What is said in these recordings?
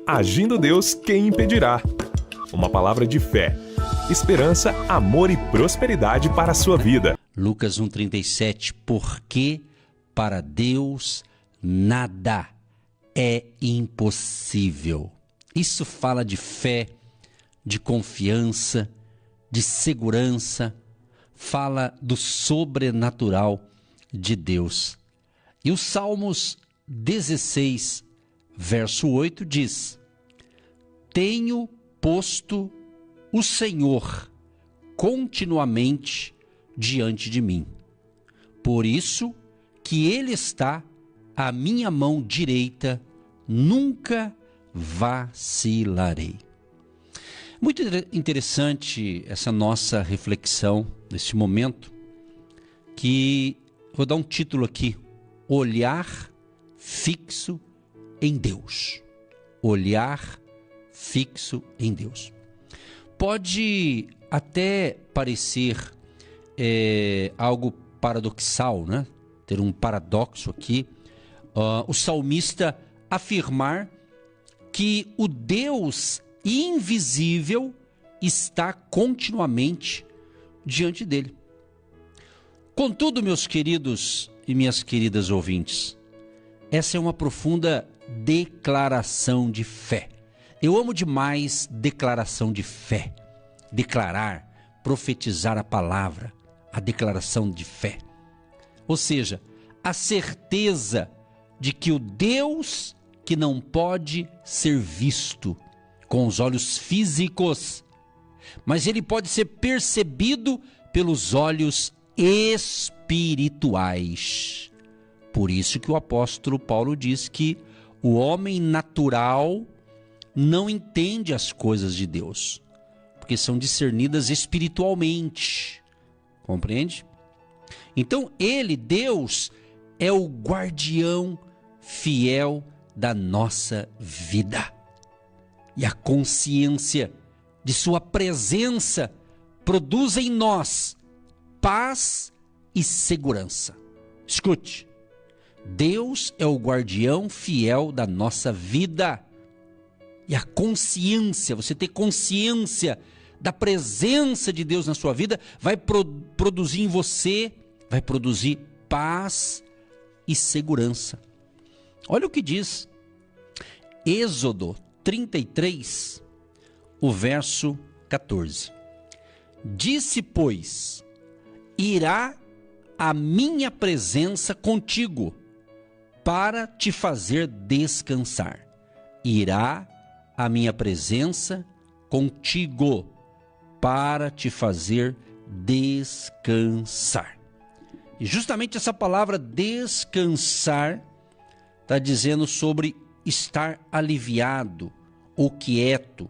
Agindo Deus, quem impedirá? Uma palavra de fé, esperança, amor e prosperidade para a sua vida. Lucas 1,37, porque para Deus nada é impossível. Isso fala de fé, de confiança, de segurança, fala do sobrenatural de Deus. E o Salmos 16, verso 8 diz: tenho posto o Senhor continuamente diante de mim. Por isso que Ele está à minha mão direita, nunca vacilarei. Muito interessante essa nossa reflexão nesse momento, que vou dar um título aqui: olhar fixo em Deus. Olhar fixo em Deus. Pode até parecer algo paradoxal, né? Ter um paradoxo aqui. O salmista afirmar que o Deus invisível está continuamente diante dele. Contudo, meus queridos e minhas queridas ouvintes, essa é uma profunda declaração de fé. Eu amo demais declaração de fé. Declarar, profetizar a palavra, a declaração de fé. Ou seja, a certeza de que o Deus que não pode ser visto com os olhos físicos, mas ele pode ser percebido pelos olhos espirituais. Por isso que o apóstolo Paulo diz que o homem natural não entende as coisas de Deus, porque são discernidas espiritualmente. Compreende? Então ele, Deus, é o guardião fiel da nossa vida. E a consciência de sua presença produz em nós paz e segurança. Escute, Deus é o guardião fiel da nossa vida. E a consciência, você ter consciência da presença de Deus na sua vida, vai produzir em você, vai produzir paz e segurança. Olha o que diz Êxodo 33, o verso 14. Disse, pois, irá a minha presença contigo, para te fazer descansar. Irá a minha presença contigo, para te fazer descansar. E justamente essa palavra descansar está dizendo sobre estar aliviado ou quieto,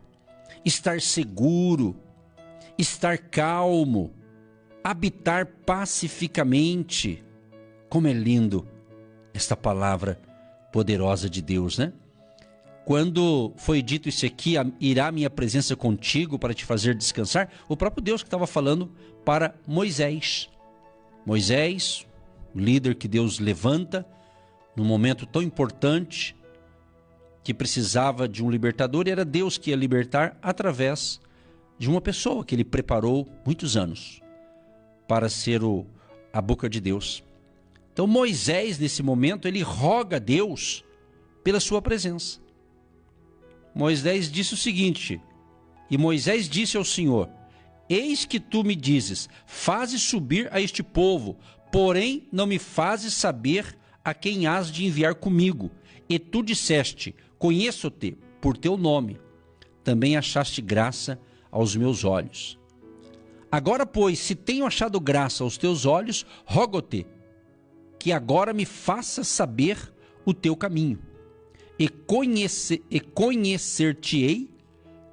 estar seguro, estar calmo, habitar pacificamente. Como é lindo esta palavra poderosa de Deus, né? Quando foi dito isso aqui, irá minha presença contigo para te fazer descansar, o próprio Deus que estava falando para Moisés. Moisés, o líder que Deus levanta num momento tão importante, que precisava de um libertador, e era Deus que ia libertar através de uma pessoa que ele preparou muitos anos para ser a boca de Deus. Então Moisés, nesse momento, ele roga a Deus pela sua presença. Moisés disse o seguinte: e Moisés disse ao Senhor: eis que tu me dizes, fazes subir a este povo, porém não me fazes saber a quem hás de enviar comigo. E tu disseste, conheço-te por teu nome, também achaste graça aos meus olhos. Agora, pois, se tenho achado graça aos teus olhos, rogo-te que agora me faças saber o teu caminho, e conhecer-te-ei,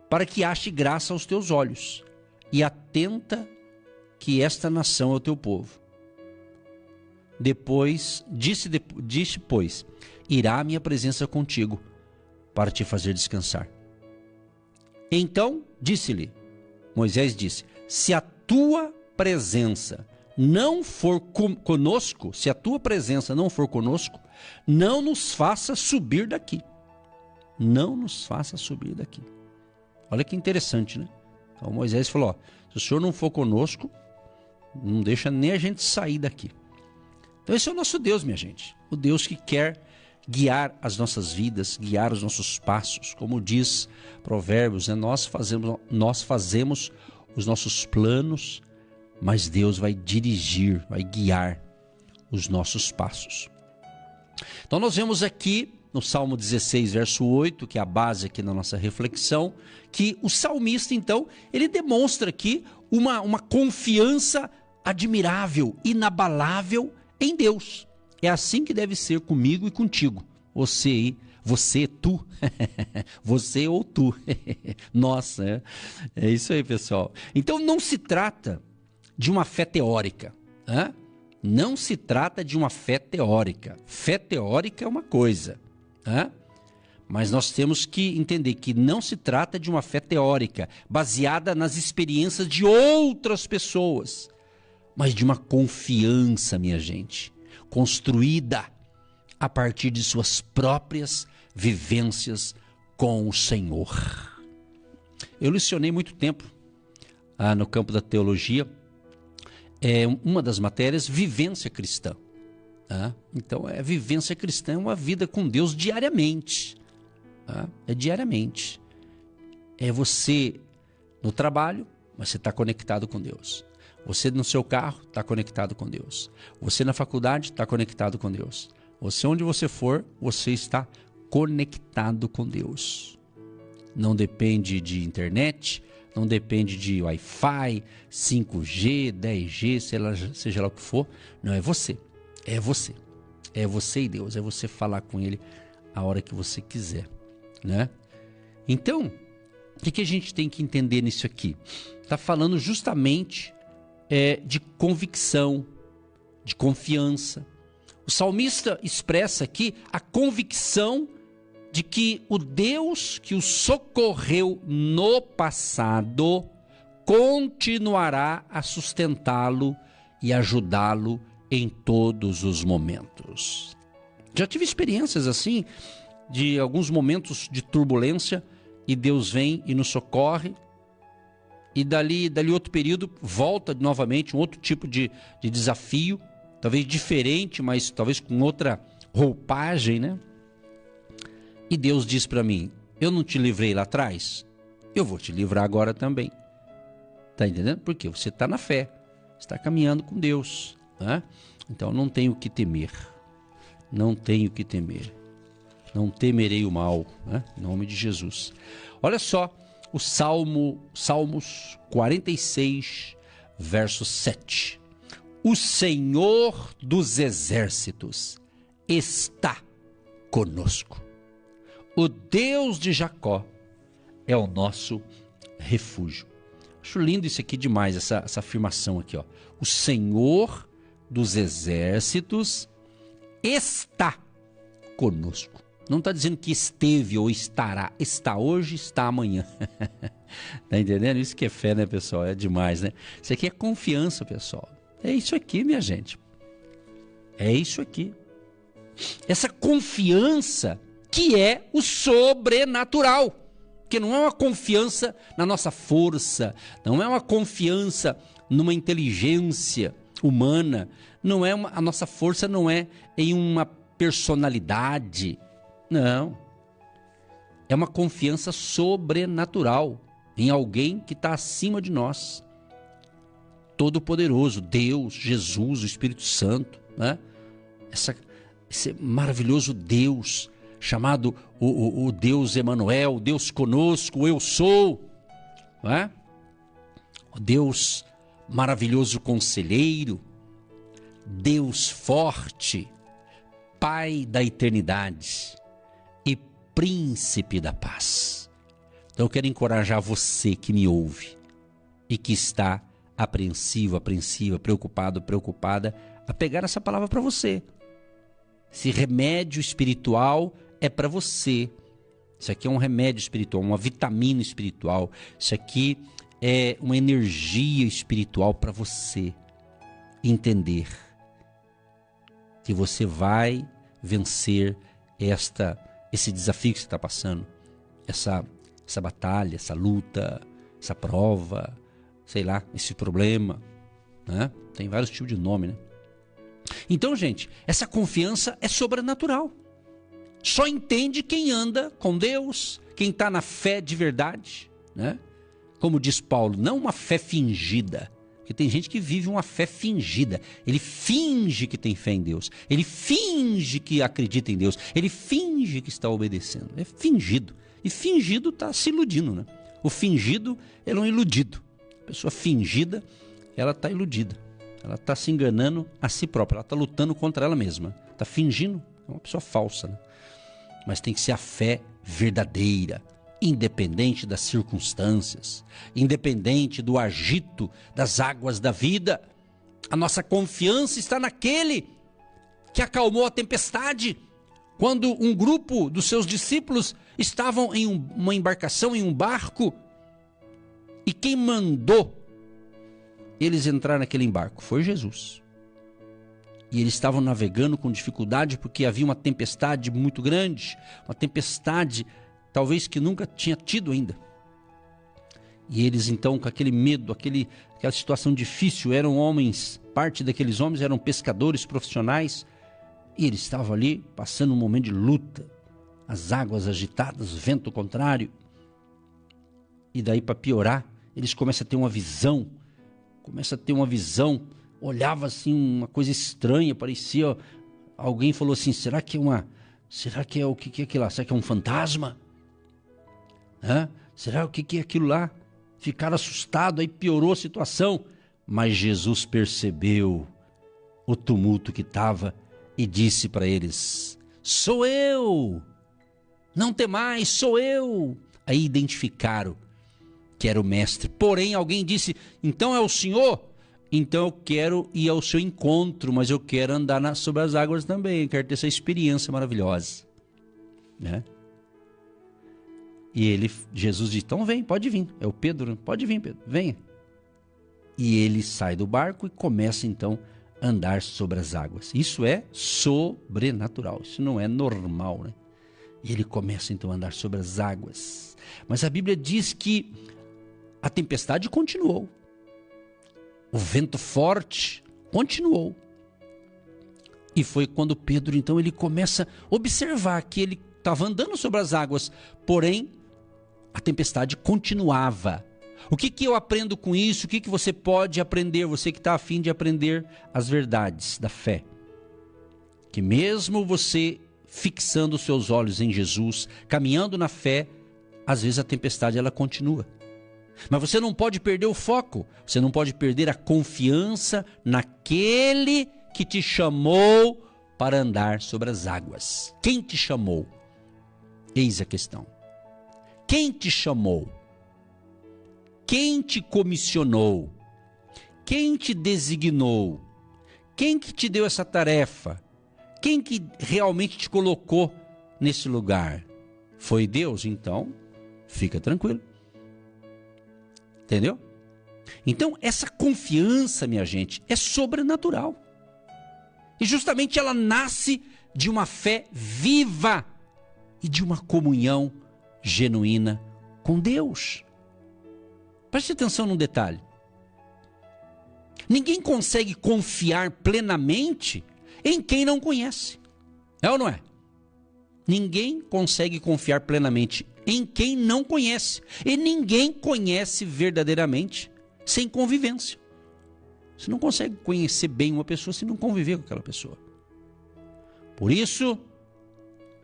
para que ache graça aos teus olhos, e atenta que esta nação é o teu povo. Depois, disse, pois, irá a minha presença contigo, para te fazer descansar. Então, disse-lhe, Moisés disse, se a tua presença não for conosco, se a tua presença não for conosco, não nos faça subir daqui. não nos faça subir daqui. Olha que interessante, né? Então Moisés falou, ó, se o Senhor não for conosco, não deixa nem a gente sair daqui. Então esse é o nosso Deus, minha gente. O Deus que quer guiar as nossas vidas, guiar os nossos passos. Como diz Provérbios, né? Nós fazemos os nossos planos, mas Deus vai dirigir, vai guiar os nossos passos. Então nós vemos aqui no Salmo 16, verso 8, que é a base aqui na nossa reflexão, que o salmista, então, ele demonstra aqui uma confiança admirável, inabalável em Deus. É assim que deve ser comigo e contigo. Você, tu, você ou tu. Nossa, é isso aí, pessoal. Então não se trata de uma fé teórica, né? Não se trata de uma fé teórica. Fé teórica é uma coisa, né? Mas nós temos que entender que não se trata de uma fé teórica, baseada nas experiências de outras pessoas, mas de uma confiança, minha gente, construída a partir de suas próprias vivências com o Senhor. Eu lecionei muito tempo no campo da teologia, uma das matérias, vivência cristã. Então, vivência cristã é uma vida com Deus diariamente. É diariamente. É você no trabalho, mas você está conectado com Deus. Você no seu carro está conectado com Deus. Você na faculdade está conectado com Deus. Você onde você for, você está conectado com Deus. Não depende de internet, não depende de Wi-Fi, 5G, 10G, seja lá o que for. Não, é você. É você. É você e Deus. É você falar com Ele a hora que você quiser, né? Então, o que a gente tem que entender nisso aqui? Está falando justamente de convicção, de confiança. O salmista expressa aqui a convicção de que o Deus que o socorreu no passado continuará a sustentá-lo e ajudá-lo em todos os momentos. Já tive experiências assim, de alguns momentos de turbulência, e Deus vem e nos socorre, e dali outro período volta novamente um outro tipo de desafio, talvez diferente, mas talvez com outra roupagem, né? E Deus diz para mim, eu não te livrei lá atrás? Eu vou te livrar agora também. Tá entendendo? Porque você está na fé, está caminhando com Deus, né? Então não tenho o que temer. Não tenho o que temer. Não temerei o mal, né? Em nome de Jesus. Olha só o Salmos 46, verso 7. O Senhor dos exércitos está conosco. O Deus de Jacó é o nosso refúgio. Acho lindo isso aqui demais, essa afirmação aqui, ó. O Senhor dos exércitos está conosco. Não está dizendo que esteve ou estará. Está hoje, está amanhã. Tá entendendo? Isso que é fé, né, pessoal? É demais, né? Isso aqui é confiança, pessoal. É isso aqui, minha gente. É isso aqui. Essa confiança que é o sobrenatural. Que não é uma confiança na nossa força, não é uma confiança numa inteligência humana, não é a nossa força não é em uma personalidade, não. É uma confiança sobrenatural em alguém que está acima de nós. Todo-Poderoso, Deus, Jesus, o Espírito Santo, né? Esse maravilhoso Deus, chamado o Deus Emanuel, Deus conosco, eu sou, não é? O Deus maravilhoso conselheiro, Deus forte, Pai da eternidade e Príncipe da paz. Então eu quero encorajar você que me ouve e que está apreensivo, apreensiva, preocupado, preocupada, a pegar essa palavra para você. Esse remédio espiritual é para você. Isso aqui é um remédio espiritual, uma vitamina espiritual. Isso aqui é uma energia espiritual para você entender que você vai vencer esse desafio que você está passando. essa batalha, essa luta, essa prova, sei lá, esse problema, né? Tem vários tipos de nome, né? Então, gente, essa confiança é sobrenatural. Só entende quem anda com Deus, quem está na fé de verdade, né? Como diz Paulo, não uma fé fingida. Porque tem gente que vive uma fé fingida. Ele finge que tem fé em Deus. Ele finge que acredita em Deus. Ele finge que está obedecendo. É fingido. E fingido está se iludindo, né? O fingido, ele é um iludido. A pessoa fingida, ela está iludida. Ela está se enganando a si própria. Ela está lutando contra ela mesma. Está fingindo. É uma pessoa falsa, né? Mas tem que ser a fé verdadeira, independente das circunstâncias, independente do agito das águas da vida. A nossa confiança está naquele que acalmou a tempestade, quando um grupo dos seus discípulos estavam em uma embarcação, em um barco, e quem mandou eles entrar naquele barco foi Jesus. E eles estavam navegando com dificuldade porque havia uma tempestade muito grande, uma tempestade talvez que nunca tinha tido ainda. E eles então, com aquele medo, aquela situação difícil, eram homens, parte daqueles homens eram pescadores profissionais, e eles estavam ali passando um momento de luta, as águas agitadas, vento contrário. E daí, para piorar, eles começam a ter uma visão, olhava assim uma coisa estranha, parecia, alguém falou assim, será que é o que é aquilo lá? Será que é um fantasma? Será o que é aquilo lá? Ficaram assustados, aí piorou a situação. Mas Jesus percebeu o tumulto que estava e disse para eles, sou eu, não temais, sou eu. Aí identificaram que era o mestre. Porém alguém disse, então é o Senhor? Então eu quero ir ao seu encontro, mas eu quero andar sobre as águas também, eu quero ter essa experiência maravilhosa, né? E Jesus diz, então vem, pode vir. É o Pedro, pode vir, Pedro, venha. E ele sai do barco e começa então a andar sobre as águas. Isso é sobrenatural, isso não é normal, né? E ele começa então a andar sobre as águas. Mas a Bíblia diz que a tempestade continuou. O vento forte continuou. E foi quando Pedro, então, ele começa a observar que ele estava andando sobre as águas, porém, a tempestade continuava. O que eu aprendo com isso? O que você pode aprender, você que está a fim de aprender as verdades da fé? Que mesmo você fixando os seus olhos em Jesus, caminhando na fé, às vezes a tempestade ela continua. Mas você não pode perder o foco, você não pode perder a confiança naquele que te chamou para andar sobre as águas. Quem te chamou? Eis a questão. Quem te chamou? Quem te comissionou? Quem te designou? Quem que te deu essa tarefa? Quem que realmente te colocou nesse lugar? Foi Deus? Então, fica tranquilo. Entendeu? Então, essa confiança, minha gente, é sobrenatural. E justamente ela nasce de uma fé viva e de uma comunhão genuína com Deus. Preste atenção num detalhe. Ninguém consegue confiar plenamente em quem não conhece. É ou não é? Ninguém consegue confiar plenamente em quem não conhece. E ninguém conhece verdadeiramente sem convivência. Você não consegue conhecer bem uma pessoa se não conviver com aquela pessoa. Por isso,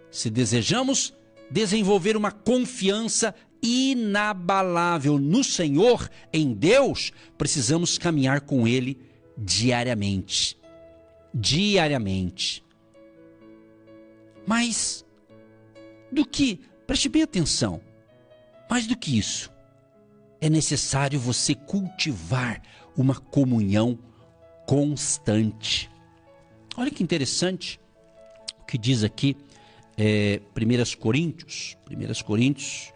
se desejamos desenvolver uma confiança inabalável no Senhor, em Deus, precisamos caminhar com Ele diariamente. Diariamente. Mas, preste bem atenção, mais do que isso, é necessário você cultivar uma comunhão constante. Olha que interessante o que diz aqui 1 Coríntios,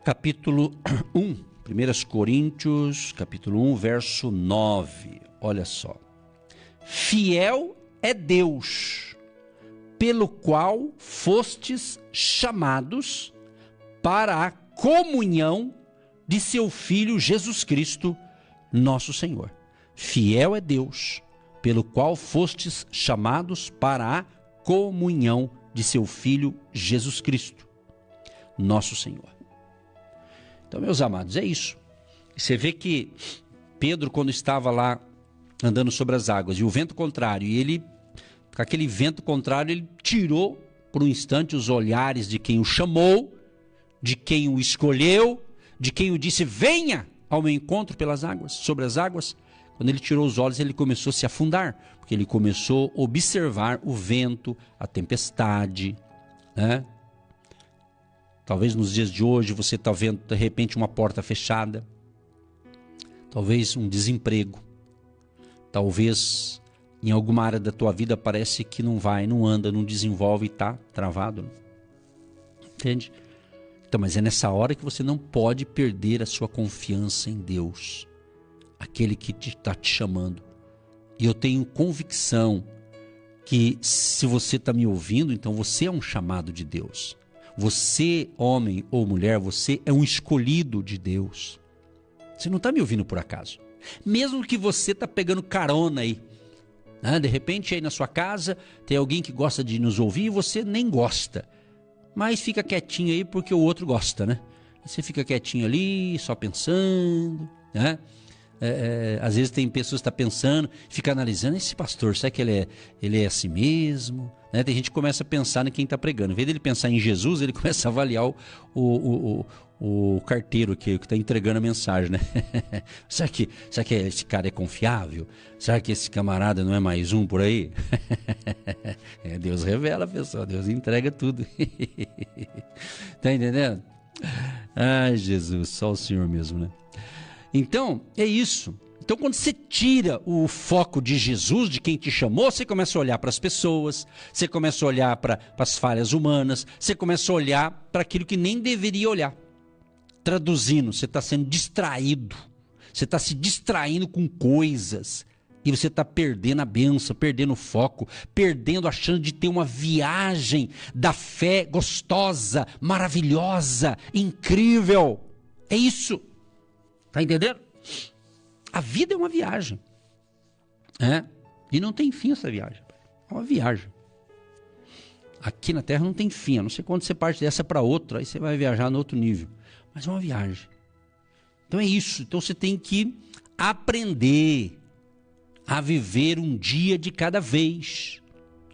capítulo 1. 1 Coríntios, capítulo 1, verso 9. Olha só. Fiel é Deus, pelo qual fostes chamados para a comunhão de seu Filho Jesus Cristo, nosso Senhor. Fiel é Deus, pelo qual fostes chamados para a comunhão de seu Filho Jesus Cristo, nosso Senhor. Então, meus amados, é isso. Você vê que Pedro, quando estava lá andando sobre as águas, e o vento contrário, e ele, com aquele vento contrário, ele tirou por um instante os olhares de quem o chamou, de quem o escolheu, de quem o disse, venha ao meu encontro pelas águas, sobre as águas. Quando ele tirou os olhos, ele começou a se afundar, porque ele começou a observar o vento, a tempestade, né? Talvez nos dias de hoje você está vendo, de repente, uma porta fechada, talvez um desemprego, talvez em alguma área da tua vida parece que não vai, não anda, não desenvolve e está travado. Entende? Então, mas é nessa hora que você não pode perder a sua confiança em Deus, aquele que está te chamando. E eu tenho convicção que se você está me ouvindo, então você é um chamado de Deus. Você, homem ou mulher, você é um escolhido de Deus. Você não está me ouvindo por acaso. Mesmo que você está pegando carona aí, né? De repente aí na sua casa tem alguém que gosta de nos ouvir e você nem gosta. Mas fica quietinho aí porque o outro gosta, né? Você fica quietinho ali, só pensando, né? Às vezes tem pessoas que estão pensando, fica analisando, esse pastor, será que ele é assim mesmo? Né? Tem gente que começa a pensar em quem está pregando. Em vez dele pensar em Jesus, ele começa a avaliar o carteiro que está entregando a mensagem, né? será que esse cara é confiável? Será que esse camarada não é mais um por aí? Deus revela, pessoal, Deus entrega tudo. Tá entendendo? Ai, Jesus, só o Senhor mesmo, né? Então, é isso. Então, quando você tira o foco de Jesus, de quem te chamou, você começa a olhar para as pessoas, você começa a olhar para as falhas humanas, você começa a olhar para aquilo que nem deveria olhar. Traduzindo, você está sendo distraído, você está se distraindo com coisas e você está perdendo a bênção, perdendo o foco, perdendo a chance de ter uma viagem da fé gostosa, maravilhosa, incrível. É isso. Está entendendo? A vida é uma viagem. E não tem fim essa viagem. É uma viagem. Aqui na Terra não tem fim. A não sei quando você parte dessa para outra, aí você vai viajar no outro nível. Mas é uma viagem. Então é isso. Então você tem que aprender a viver um dia de cada vez.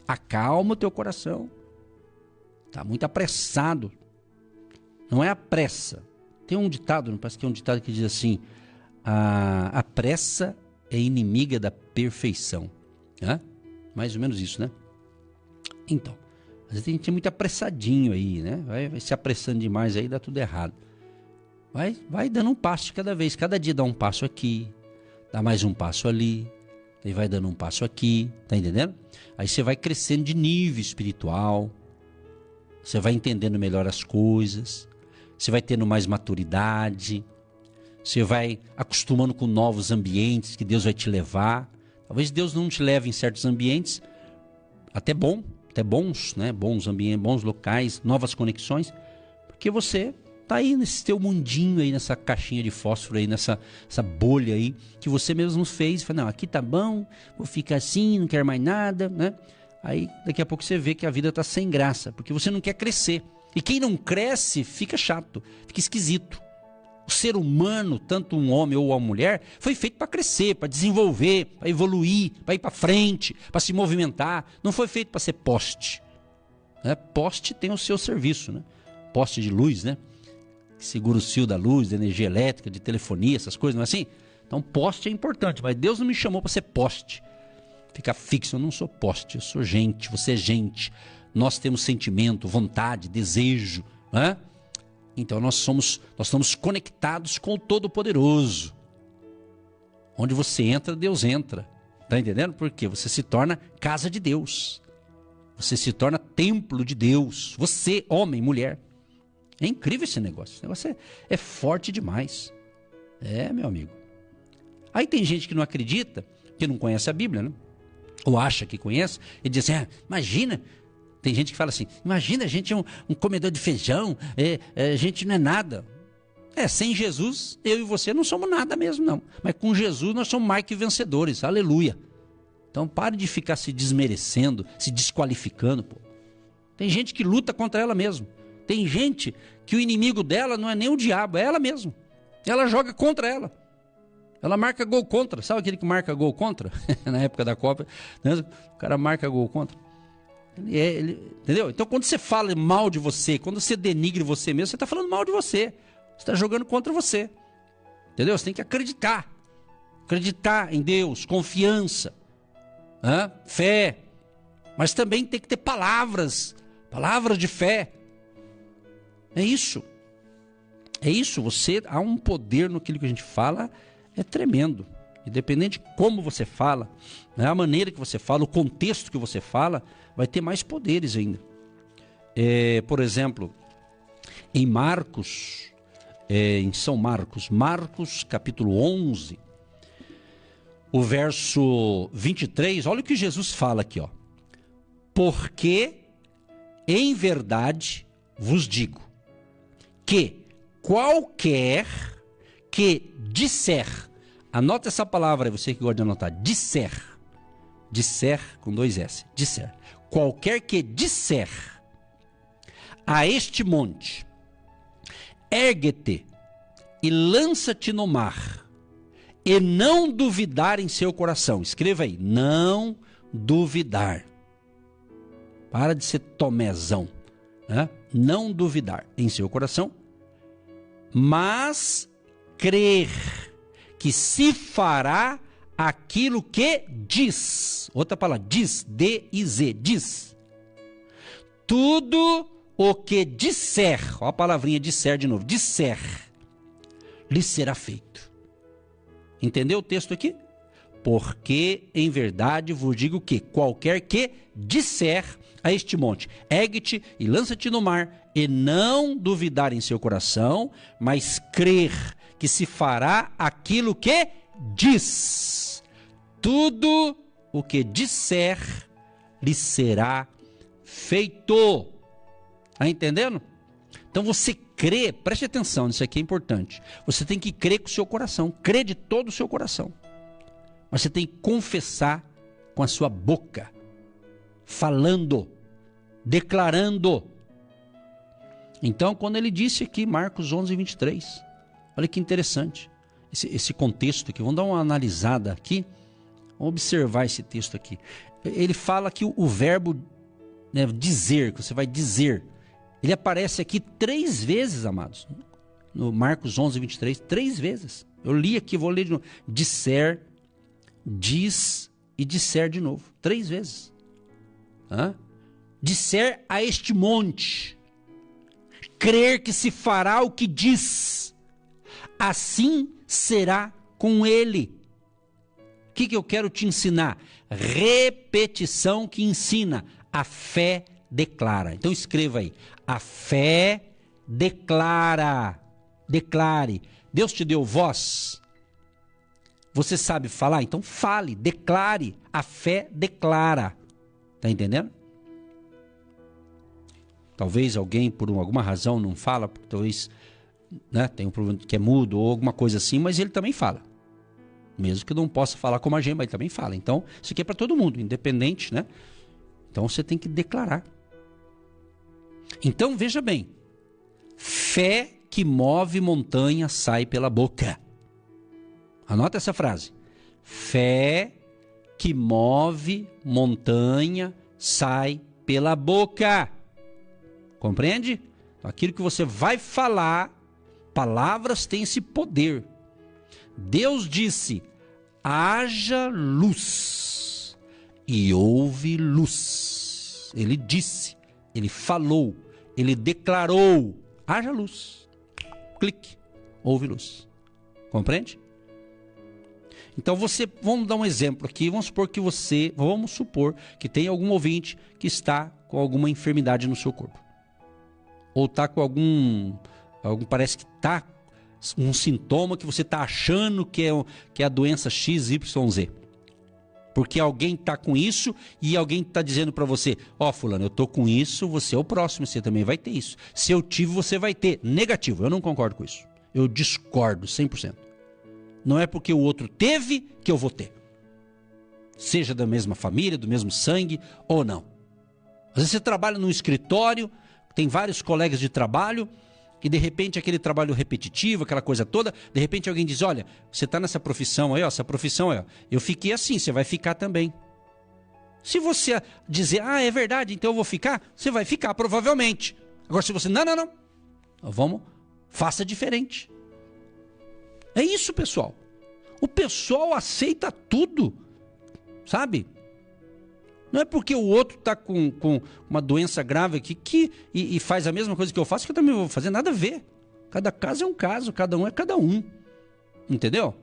Acalma o teu coração. Está muito apressado. Não é a pressa. Tem um ditado, parece que é um ditado que diz assim, a pressa é inimiga da perfeição. Mais ou menos isso, né? Então, às vezes a gente é muito apressadinho aí, né? Vai se apressando demais aí, dá tudo errado. Vai dando um passo de cada vez, cada dia dá um passo aqui, dá mais um passo ali, aí vai dando um passo aqui, tá entendendo? Aí você vai crescendo de nível espiritual, você vai entendendo melhor as coisas, você vai tendo mais maturidade, você vai acostumando com novos ambientes que Deus vai te levar. Talvez Deus não te leve em certos ambientes, até bons, né? Bons ambientes, bons locais, novas conexões, porque você está aí nesse teu mundinho aí, nessa caixinha de fósforo aí, nessa bolha aí, que você mesmo fez, e fala, não, aqui tá bom, vou ficar assim, não quero mais nada, né? Aí daqui a pouco você vê que a vida está sem graça, porque você não quer crescer. E quem não cresce fica chato, fica esquisito. O ser humano, tanto um homem ou uma mulher, foi feito para crescer, para desenvolver, para evoluir, para ir para frente, para se movimentar. Não foi feito para ser poste. Poste tem o seu serviço, né? Poste de luz, né? Que segura o fio da luz, da energia elétrica, de telefonia, essas coisas, não é assim? Então poste é importante, mas Deus não me chamou para ser poste. Ficar fixo, eu não sou poste, eu sou gente, você é gente. Nós temos sentimento, vontade, desejo, né? Então nós estamos conectados com o Todo-Poderoso. Onde você entra, Deus entra. Tá entendendo? Porque você se torna casa de Deus. Você se torna templo de Deus. Você, homem, mulher. É incrível esse negócio. Esse negócio é forte demais. Meu amigo. Aí tem gente que não acredita, que não conhece a Bíblia, né? Ou acha que conhece, e diz assim, imagina, Tem gente que fala assim, imagina, a gente é um comedor de feijão, a gente não é nada. Sem Jesus, eu e você não somos nada mesmo, não. Mas com Jesus nós somos mais que vencedores, aleluia. Então pare de ficar se desmerecendo, se desqualificando, pô. Tem gente que luta contra ela mesma. Tem gente que o inimigo dela não é nem o diabo, é ela mesma. Ela joga contra ela. Ela marca gol contra. Sabe aquele que marca gol contra? Na época da Copa, né? O cara marca gol contra. Entendeu? Então quando você fala mal de você, quando você denigre você mesmo, você está falando mal de você. Você está jogando contra você. Entendeu? Você tem que acreditar. Acreditar em Deus, confiança, fé. Mas também tem que ter palavras de fé. É isso. É isso. Há um poder no que a gente fala, é tremendo. Independente de como você fala, né, a maneira que você fala, o contexto que você fala, vai ter mais poderes ainda. Por exemplo, em Marcos, em São Marcos, capítulo 11, o verso 23, olha o que Jesus fala aqui, ó. Porque, em verdade, vos digo, que qualquer que disser, anota essa palavra aí, você que gosta de anotar, disser com 2 S, disser, qualquer que disser a este monte, ergue-te e lança-te no mar, e não duvidar em seu coração, escreva aí, não duvidar, para de ser tomézão, né? Não duvidar em seu coração, mas crer que se fará aquilo que diz. Outra palavra, diz, D-I-Z, diz. Tudo o que disser, ó a palavrinha disser de novo, disser, lhe será feito. Entendeu o texto aqui? Porque em verdade vos digo que qualquer que disser a este monte, ergue-te e lança-te no mar, e não duvidar em seu coração, mas crer que se fará aquilo que diz. Tudo o que disser lhe será feito. Está entendendo? Então você crê, preste atenção, isso aqui é importante. Você tem que crer com o seu coração, crer de todo o seu coração. Mas você tem que confessar com a sua boca, falando, declarando. Então, quando ele disse aqui, Marcos 11, 23, olha que interessante, esse contexto aqui, vamos dar uma analisada aqui, vamos observar esse texto aqui. Ele fala que o verbo, né, dizer, que você vai dizer, ele aparece aqui 3 vezes, amados, no Marcos 11, 23, 3 vezes. Eu li aqui, vou ler de novo. Disser, diz e disser de novo, 3 vezes. Disser a este monte, crer que se fará o que diz, assim será com ele. O que eu quero te ensinar? Repetição que ensina. A fé declara. Então escreva aí. A fé declara. Declare. Deus te deu voz. Você sabe falar? Então fale, declare. A fé declara. Está entendendo? Talvez alguém, por alguma razão, não fala, talvez, né, tem um problema que é mudo ou alguma coisa assim, mas ele também fala. Mesmo que não possa falar como a gente, mas ele também fala. Então, isso aqui é para todo mundo, independente, né? Então, você tem que declarar. Então, veja bem. Fé que move montanha sai pela boca. Anota essa frase. Fé que move montanha sai pela boca. Compreende? Aquilo que você vai falar, palavras têm esse poder. Deus disse, haja luz, e houve luz. Ele disse, ele falou, ele declarou, haja luz. Clique, houve luz. Compreende? Então vamos dar um exemplo aqui, vamos supor que tem algum ouvinte que está com alguma enfermidade no seu corpo. Ou está com parece que está um sintoma que você está achando que é a doença XYZ. Porque alguém está com isso e alguém está dizendo para você, ó, fulano, eu tô com isso, você é o próximo, você também vai ter isso. Se eu tive, você vai ter. Negativo, eu não concordo com isso. Eu discordo 100%. Não é porque o outro teve que eu vou ter. Seja da mesma família, do mesmo sangue ou não. Às vezes você trabalha num escritório, tem vários colegas de trabalho, e de repente aquele trabalho repetitivo, aquela coisa toda, de repente alguém diz, olha, você está nessa profissão aí, ó, essa profissão aí, ó, eu fiquei assim, você vai ficar também. Se você dizer, é verdade, então eu vou ficar, você vai ficar, provavelmente. Agora se você, não, vamos, faça diferente. É isso, pessoal. O pessoal aceita tudo, sabe? Não é porque o outro está com uma doença grave aqui e faz a mesma coisa que eu faço que eu também vou fazer. Nada a ver. Cada caso é um caso, cada um é cada um. Entendeu?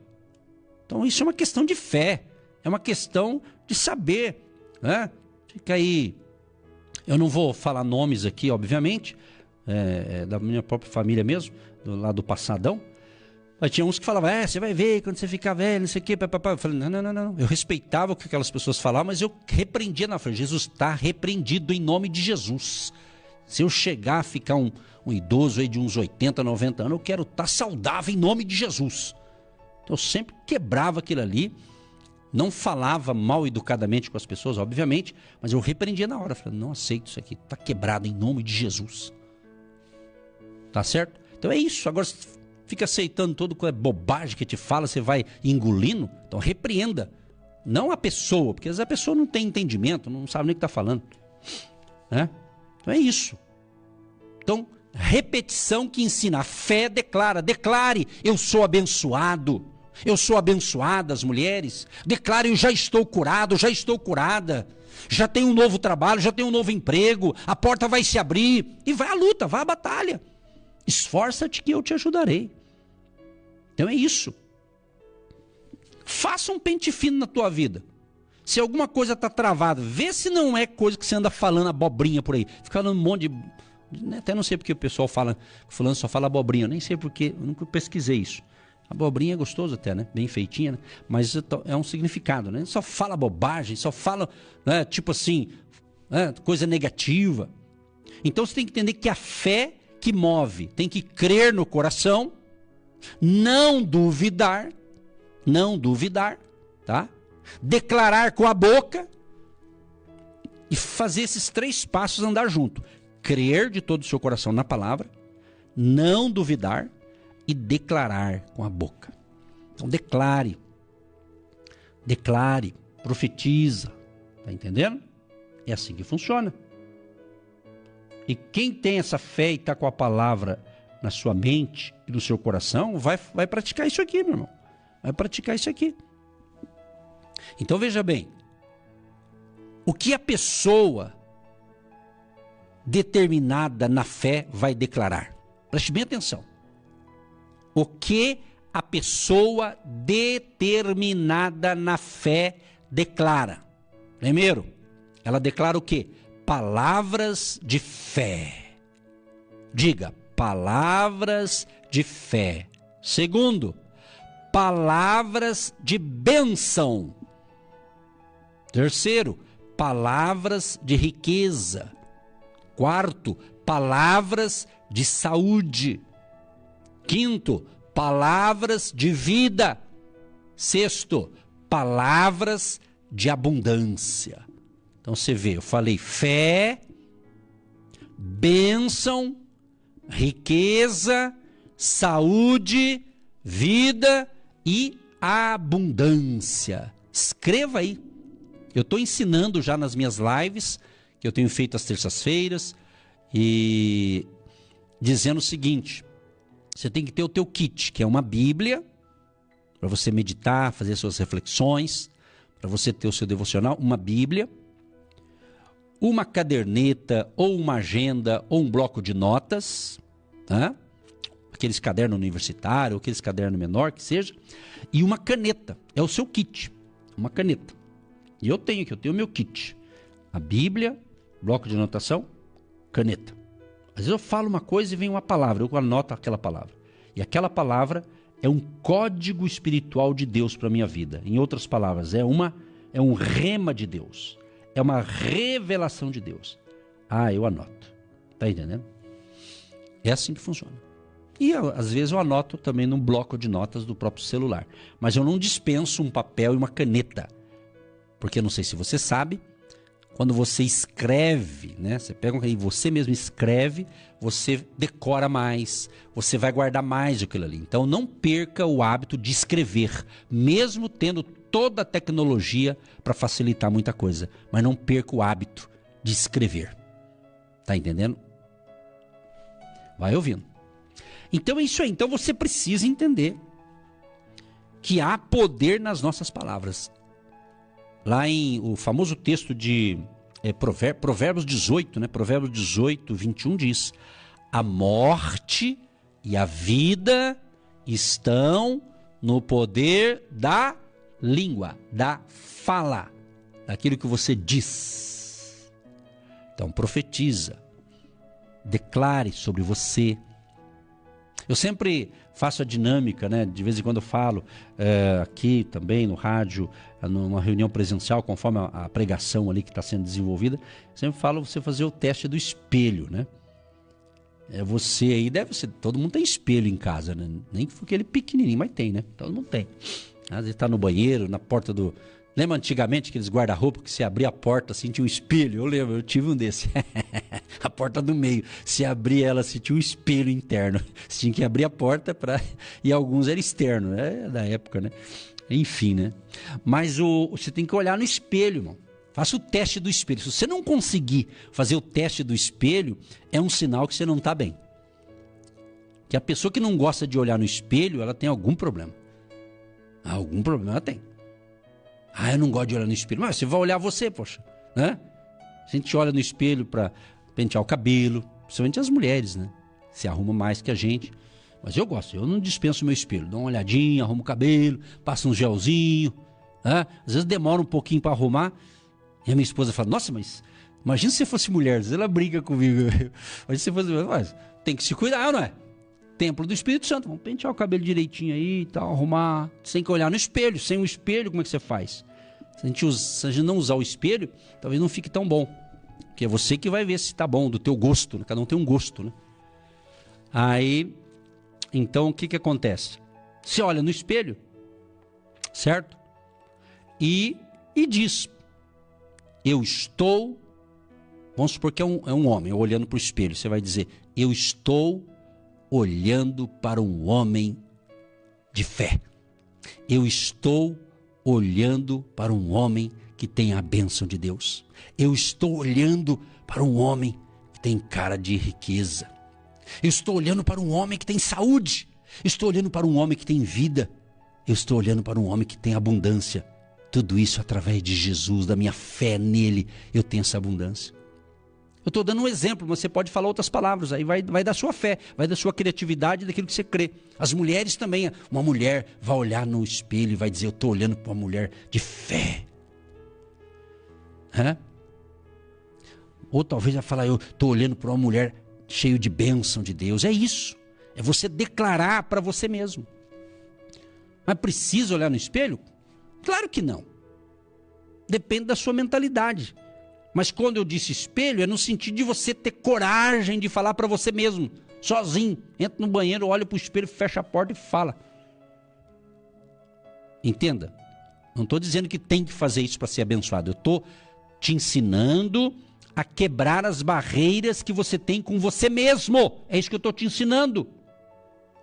Então isso é uma questão de fé. É uma questão de saber. Né? Fica aí. Eu não vou falar nomes aqui, obviamente. Da minha própria família mesmo. Lá do passadão. Mas tinha uns que falavam, você vai ver quando você ficar velho, não sei o quê. Eu falei, não. Eu respeitava o que aquelas pessoas falavam, mas eu repreendia na frente. Jesus está repreendido em nome de Jesus. Se eu chegar a ficar um idoso aí de uns 80, 90 anos, eu quero estar saudável em nome de Jesus. Então eu sempre quebrava aquilo ali. Não falava mal educadamente com as pessoas, obviamente, mas eu repreendia na hora. Falei, não aceito isso aqui, está quebrado em nome de Jesus. Tá certo? Então é isso. Agora fica aceitando tudo que é bobagem que te fala, você vai engolindo. Então repreenda. Não a pessoa, porque às vezes a pessoa não tem entendimento, não sabe nem o que está falando. Né? Então é isso. Então, repetição que ensina. A fé declara. Declare, eu sou abençoado. Eu sou abençoada, as mulheres. Declare, eu já estou curado, já estou curada. Já tenho um novo trabalho, já tenho um novo emprego. A porta vai se abrir. E vai à luta, vai à batalha. Esforça-te que eu te ajudarei. Então é isso. Faça um pente fino na tua vida. Se alguma coisa está travada, vê se não é coisa que você anda falando abobrinha por aí. Fica falando um monte de... Até não sei porque o pessoal fala, fulano só fala abobrinha. Eu nem sei porque, eu nunca pesquisei isso. Abobrinha é gostoso até, né? Bem feitinha, né? Mas é um significado, né? Só fala bobagem, só fala, né? Tipo assim, né? Coisa negativa. Então você tem que entender que a fé que move, tem que crer no coração, não duvidar, tá? Declarar com a boca e fazer esses 3 passos andar junto. Crer de todo o seu coração na palavra, não duvidar e declarar com a boca. Então declare, profetiza, tá entendendo? É assim que funciona. E quem tem essa fé e está com a palavra na sua mente e no seu coração, vai praticar isso aqui, meu irmão. Vai praticar isso aqui. Então veja bem, o que a pessoa determinada na fé vai declarar? Preste bem atenção. O que a pessoa determinada na fé declara? Primeiro, ela declara o quê? Palavras de fé. Diga, palavras de fé. Segundo, palavras de bênção. Terceiro, palavras de riqueza. Quarto, palavras de saúde. Quinto, palavras de vida. Sexto, palavras de abundância. Então você vê, eu falei fé, bênção, riqueza, saúde, vida e abundância. Escreva aí. Eu estou ensinando já nas minhas lives, que eu tenho feito às terças-feiras, e dizendo o seguinte: você tem que ter o teu kit, que é uma Bíblia, para você meditar, fazer suas reflexões, para você ter o seu devocional, uma Bíblia, uma caderneta, ou uma agenda, ou um bloco de notas, tá? Aqueles cadernos universitários, ou aqueles cadernos menor que seja, e uma caneta, é o seu kit, uma caneta. E eu tenho o meu kit, a Bíblia, bloco de anotação, caneta. Às vezes eu falo uma coisa e vem uma palavra, eu anoto aquela palavra. E aquela palavra é um código espiritual de Deus para a minha vida. Em outras palavras, é uma é um rema de Deus, é uma revelação de Deus. Ah, eu anoto. Tá entendendo? É assim que funciona. E às vezes eu anoto também num bloco de notas do próprio celular. Mas eu não dispenso um papel e uma caneta. Porque eu não sei se você sabe, quando você escreve, né? Você pega e você mesmo escreve, você decora mais, você vai guardar mais aquilo ali. Então não perca o hábito de escrever, mesmo tendo toda a tecnologia para facilitar muita coisa. Mas não perca o hábito de escrever. Tá entendendo? Vai ouvindo. Então é isso aí. Então você precisa entender que há poder nas nossas palavras. Lá em o famoso texto de Provérbios 18, né? Provérbios 18, 21 diz: a morte e a vida estão no poder da língua, da fala, daquilo que você diz. Então profetiza, declare sobre você. Eu sempre faço a dinâmica, né? De vez em quando eu falo aqui também no rádio, numa reunião presencial, conforme a pregação ali que está sendo desenvolvida, sempre falo você fazer o teste do espelho, né? Você aí deve ser, todo mundo tem espelho em casa, né? Nem que for aquele pequenininho, mas tem, né? Todo mundo tem. Às vezes está no banheiro, na porta do... Lembra antigamente aqueles guarda-roupa que você abria a porta assim, tinha um espelho? Eu lembro, eu tive um desse. A porta do meio. Se abria ela, assim, tinha um espelho interno. Você tinha que abrir a porta para... E alguns eram externos, né? Da época, né? Enfim, né? Mas você tem que olhar no espelho, irmão. Faça o teste do espelho. Se você não conseguir fazer o teste do espelho, é um sinal que você não está bem. Que a pessoa que não gosta de olhar no espelho, ela tem algum problema. Algum problema ela tem. Ah, eu não gosto de olhar no espelho. Mas você vai olhar você, poxa, né? A gente olha no espelho para pentear o cabelo, principalmente as mulheres, né? Se arruma mais que a gente. Mas eu gosto, eu não dispenso o meu espelho. Dou uma olhadinha, arrumo o cabelo, passo um gelzinho, né? Às vezes demora um pouquinho para arrumar. E a minha esposa fala, nossa, mas imagina se você fosse mulher. Às vezes ela briga comigo. Mas se você fosse mulher, mas tem que se cuidar, não é? Templo do Espírito Santo, vamos pentear o cabelo direitinho aí e tal, arrumar. Você tem que olhar no espelho. Sem o espelho, como é que você faz? Se a gente não usar o espelho, talvez não fique tão bom. Porque é você que vai ver se tá bom, do teu gosto, né? Cada um tem um gosto, né? Aí, então o que acontece? Você olha no espelho, certo? E diz, eu estou, vamos supor que é um homem olhando para o espelho, você vai dizer, eu estou olhando para um homem de fé. Eu estou olhando para um homem que tem a bênção de Deus. Eu estou olhando para um homem que tem cara de riqueza. Eu estou olhando para um homem que tem saúde. Estou olhando para um homem que tem vida. Eu estou olhando para um homem que tem abundância. Tudo isso através de Jesus, da minha fé nele, eu tenho essa abundância. Eu estou dando um exemplo, mas você pode falar outras palavras, aí vai da sua fé, vai da sua criatividade, daquilo que você crê. As mulheres também, uma mulher vai olhar no espelho e vai dizer, eu estou olhando para uma mulher de fé. Ou talvez vai falar, eu estou olhando para uma mulher cheia de bênção de Deus. É isso, é você declarar para você mesmo. Mas precisa olhar no espelho? Claro que não. Depende da sua mentalidade. Mas quando eu disse espelho, é no sentido de você ter coragem de falar para você mesmo, sozinho. Entra no banheiro, olha para o espelho, fecha a porta e fala. Entenda? Não estou dizendo que tem que fazer isso para ser abençoado. Eu estou te ensinando a quebrar as barreiras que você tem com você mesmo. É isso que eu estou te ensinando.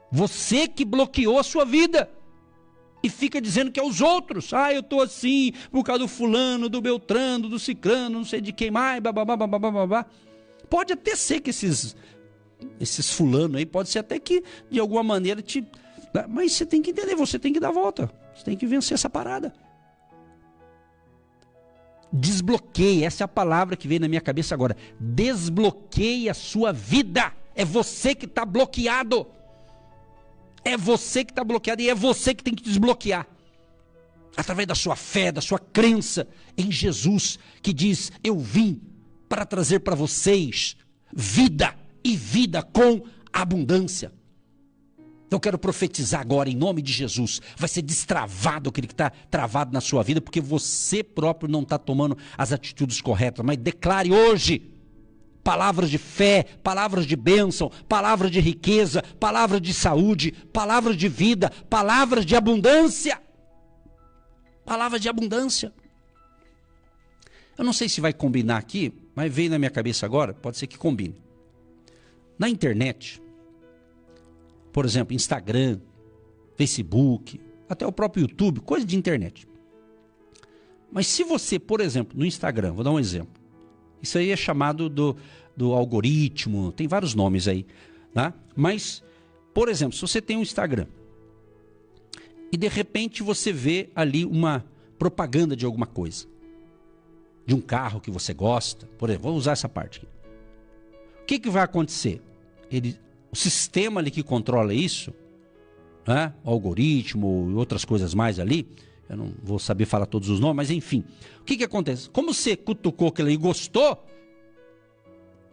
Você que bloqueou a sua vida. E fica dizendo que é os outros. Ah, eu estou assim por causa do fulano, do beltrano, do cicrano, não sei de quem mais, babá. Pode até ser que esses fulano aí, pode ser até que de alguma maneira te... Mas você tem que entender, você tem que dar a volta. Você tem que vencer essa parada. Desbloqueie, essa é a palavra que veio na minha cabeça agora. Desbloqueie a sua vida. É você que está bloqueado. É você que está bloqueado e é você que tem que desbloquear. Através da sua fé, da sua crença em Jesus, que diz, eu vim para trazer para vocês vida e vida com abundância. Eu quero profetizar agora em nome de Jesus. Vai ser destravado aquele que está travado na sua vida, porque você próprio não está tomando as atitudes corretas. Mas declare hoje palavras de fé, palavras de bênção, palavras de riqueza, palavras de saúde, palavras de vida, palavras de abundância. Palavras de abundância. Eu não sei se vai combinar aqui, mas veio na minha cabeça agora, pode ser que combine. Na internet, por exemplo, Instagram, Facebook, até o próprio YouTube, coisa de internet. Mas se você, por exemplo, no Instagram, vou dar um exemplo. Isso aí é chamado do algoritmo, tem vários nomes aí, tá? Mas, por exemplo, se você tem um Instagram e de repente você vê ali uma propaganda de alguma coisa, de um carro que você gosta, por exemplo, vou usar essa parte aqui. O que vai acontecer? O sistema ali que controla isso, né? O algoritmo e outras coisas mais ali, eu não vou saber falar todos os nomes, mas enfim. O que acontece? Como você cutucou aquilo e gostou,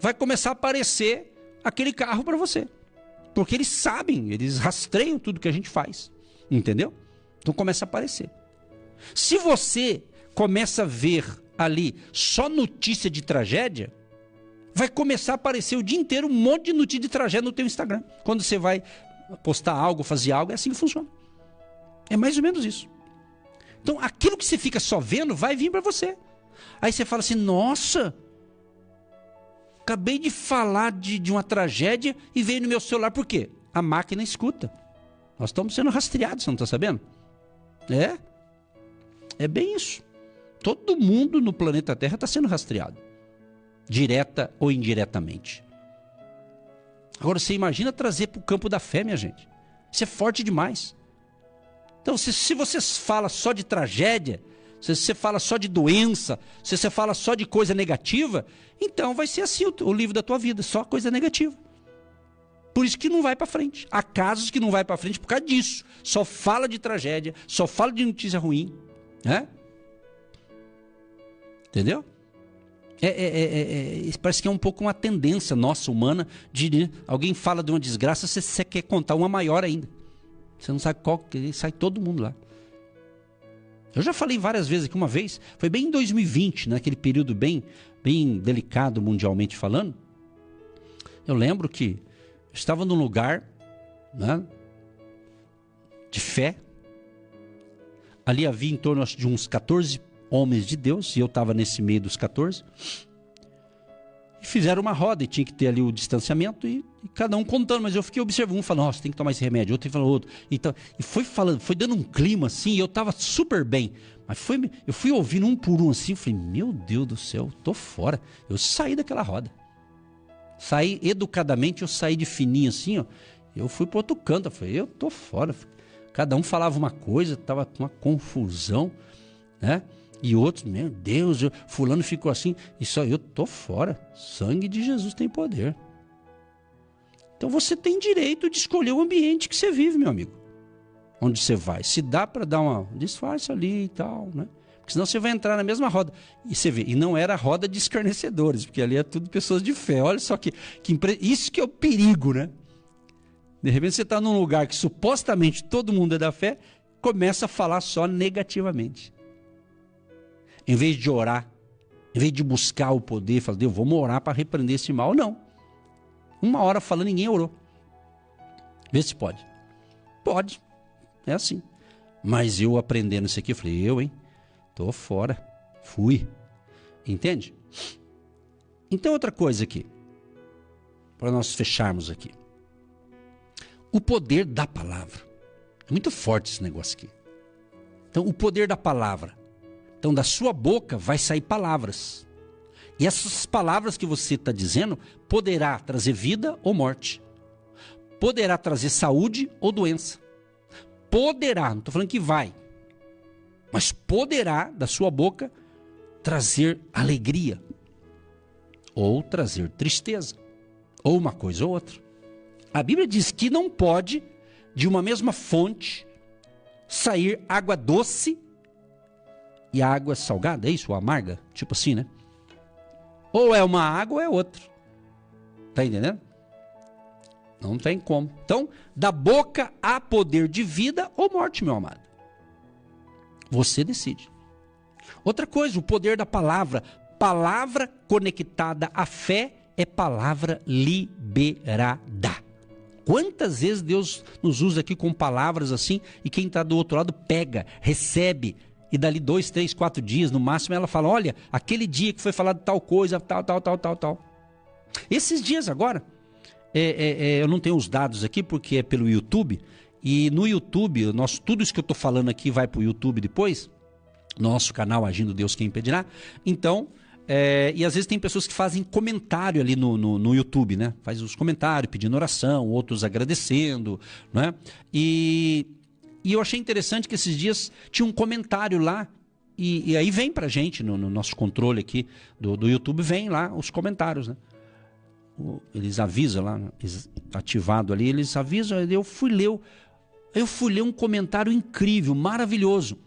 vai começar a aparecer aquele carro para você. Porque eles sabem, eles rastreiam tudo que a gente faz. Entendeu? Então começa a aparecer. Se você começa a ver ali só notícia de tragédia, vai começar a aparecer o dia inteiro um monte de notícia de tragédia no teu Instagram. Quando você vai postar algo, fazer algo, é assim que funciona. É mais ou menos isso. Então, aquilo que você fica só vendo vai vir para você. Aí você fala assim, nossa, acabei de falar de uma tragédia e veio no meu celular. Por quê? A máquina escuta. Nós estamos sendo rastreados, você não está sabendo? É bem isso. Todo mundo no planeta Terra está sendo rastreado. Direta ou indiretamente. Agora, você imagina trazer para o campo da fé, minha gente. Isso é forte demais. Então, se você fala só de tragédia, se você fala só de doença, se você fala só de coisa negativa, então vai ser assim o livro da tua vida, só coisa negativa. Por isso que não vai para frente. Há casos que não vai para frente por causa disso. Só fala de tragédia, só fala de notícia ruim. Né? Entendeu? Parece que é um pouco uma tendência nossa, humana, de alguém fala de uma desgraça, você quer contar uma maior ainda. Você não sabe qual, que sai todo mundo lá. Eu já falei várias vezes aqui uma vez, foi bem em 2020, naquele período bem delicado mundialmente falando. Eu lembro que eu estava num lugar, né, de fé. Ali havia em torno de uns 14 homens de Deus, e eu estava nesse meio dos 14. E fizeram uma roda, e tinha que ter ali o distanciamento, e cada um contando, mas eu fiquei observando, um falando, nossa, tem que tomar esse remédio, outro falando outro. Então, e foi falando, foi dando um clima assim, e eu estava super bem. Mas eu fui ouvindo um por um assim, eu falei, meu Deus do céu, tô fora. Eu saí daquela roda. Saí educadamente, eu saí de fininho assim, ó. Eu fui para outro canto, eu falei, eu tô fora. Cada um falava uma coisa, tava uma confusão, né? E outros, meu Deus, fulano ficou assim, e só eu tô fora. Sangue de Jesus tem poder. Então você tem direito de escolher o ambiente que você vive, meu amigo. Onde você vai. Se dá para dar uma disfarce ali e tal, né? Porque senão você vai entrar na mesma roda. E você vê, e não era roda de escarnecedores, porque ali é tudo pessoas de fé. Olha só isso que é o perigo, né? De repente você está num lugar que supostamente todo mundo é da fé, começa a falar só negativamente. Em vez de orar, em vez de buscar o poder, falar, Deus, vamos orar para repreender esse mal. Não. Uma hora falando, ninguém orou. Vê se pode. Pode. É assim. Mas eu aprendendo isso aqui, eu falei, tô fora. Fui. Entende? Então, outra coisa aqui. Para nós fecharmos aqui. O poder da palavra. É muito forte esse negócio aqui. Então, o poder da palavra. Então, da sua boca vai sair palavras. E essas palavras que você está dizendo poderá trazer vida ou morte. Poderá trazer saúde ou doença. Poderá, não estou falando que vai. Mas poderá, da sua boca, trazer alegria. Ou trazer tristeza. Ou uma coisa ou outra. A Bíblia diz que não pode, de uma mesma fonte, sair água doce e a água salgada, é isso? Ou amarga? Tipo assim, né? Ou é uma água ou é outra. Tá entendendo? Não tem como. Então, da boca há poder de vida ou morte, meu amado. Você decide. Outra coisa, o poder da palavra. Palavra conectada à fé é palavra liberada. Quantas vezes Deus nos usa aqui com palavras assim e quem está do outro lado pega, recebe e dali 2, 3, 4 dias no máximo ela fala, olha, aquele dia que foi falado tal coisa, tal. Esses dias agora, eu não tenho os dados aqui porque é pelo YouTube e no YouTube, tudo isso que eu estou falando aqui vai para o YouTube depois, nosso canal Agindo Deus Quem Impedirá, então... e às vezes tem pessoas que fazem comentário ali no YouTube, né? Faz os comentários pedindo oração, outros agradecendo, né? E eu achei interessante que esses dias tinha um comentário lá e aí vem pra gente no nosso controle aqui do YouTube, vem lá os comentários, né? Eles avisam lá, ativado ali, eles avisam, eu fui ler um comentário incrível, maravilhoso.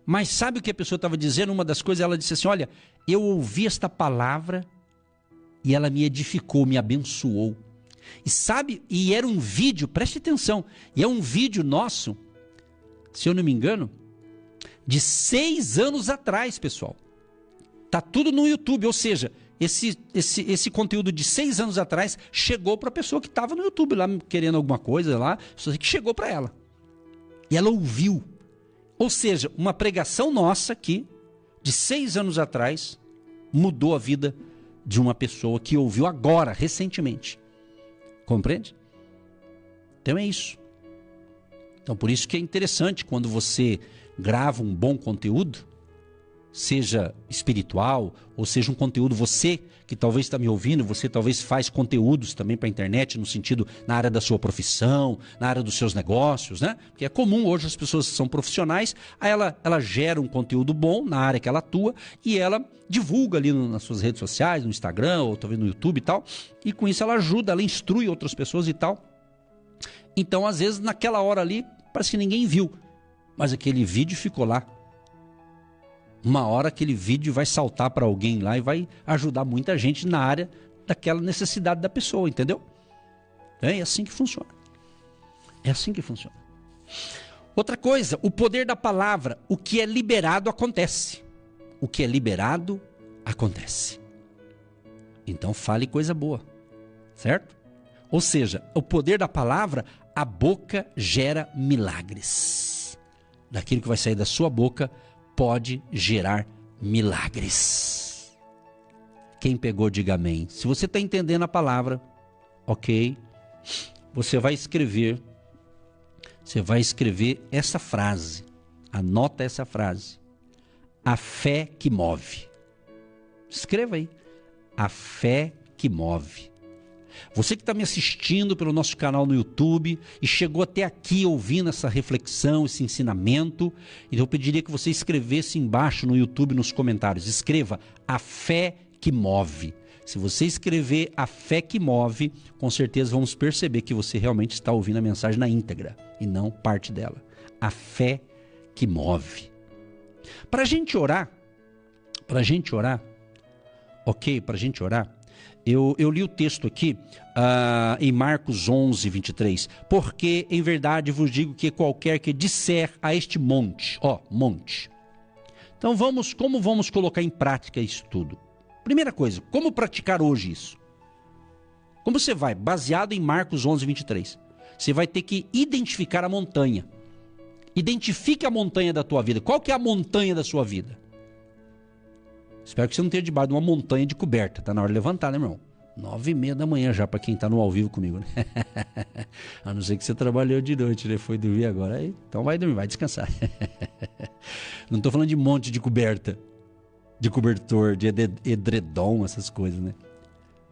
Mas sabe o que a pessoa estava dizendo? Uma das coisas, ela disse assim, olha, eu ouvi esta palavra e ela me edificou, me abençoou. E sabe, e era um vídeo, preste atenção, e é um vídeo nosso, se eu não me engano, de 6 anos atrás, pessoal. Tá tudo no YouTube, ou seja, esse conteúdo de 6 anos atrás chegou para a pessoa que estava no YouTube lá querendo alguma coisa lá, só que chegou para ela. E ela ouviu. Ou seja, uma pregação nossa aqui, de 6 anos atrás, mudou a vida de uma pessoa que ouviu agora, recentemente. Compreende? Então é isso. Então por isso que é interessante quando você grava um bom conteúdo, seja espiritual, ou seja um conteúdo, você que talvez está me ouvindo, você talvez faz conteúdos também para a internet, no sentido, na área da sua profissão, na área dos seus negócios, né? Porque é comum hoje as pessoas que são profissionais, aí ela gera um conteúdo bom na área que ela atua e ela divulga ali nas suas redes sociais, no Instagram, ou talvez no YouTube e tal, e com isso ela ajuda, ela instrui outras pessoas e tal. Então, às vezes, naquela hora ali, parece que ninguém viu, mas aquele vídeo ficou lá. Uma hora aquele vídeo vai saltar para alguém lá e vai ajudar muita gente na área daquela necessidade da pessoa, entendeu? É assim que funciona. É assim que funciona. Outra coisa, o poder da palavra. O que é liberado acontece. O que é liberado acontece. Então fale coisa boa, certo? Ou seja, o poder da palavra, a boca gera milagres. Daquilo que vai sair da sua boca pode gerar milagres. Quem pegou, diga amém. Se você está entendendo a palavra, ok, você vai escrever essa frase, anota essa frase, a fé que move. Escreva aí, a fé que move. Você que está me assistindo pelo nosso canal no YouTube e chegou até aqui ouvindo essa reflexão, esse ensinamento, então eu pediria que você escrevesse embaixo no YouTube, nos comentários, escreva a fé que move. Se você escrever a fé que move, com certeza vamos perceber que você realmente está ouvindo a mensagem na íntegra e não parte dela. A fé que move. Para a gente orar, ok, para a gente orar, eu li o texto aqui em Marcos 11, 23. Porque em verdade vos digo que qualquer que disser a este monte, monte. Então como vamos colocar em prática isso tudo? Primeira coisa, como praticar hoje isso? Como você vai? Baseado em Marcos 11, 23. Você vai ter que identificar a montanha. Identifique a montanha da tua vida. Qual que é a montanha da sua vida? Espero que você não tenha debaixo de uma montanha de coberta. Tá na hora de levantar, né, meu irmão? 9h30 da manhã já, para quem tá no ao vivo comigo, né? A não ser que você trabalhou de noite, né? Foi dormir agora. Aí, então vai dormir, vai descansar. Não tô falando de monte de coberta, de cobertor, de edredom, essas coisas, né?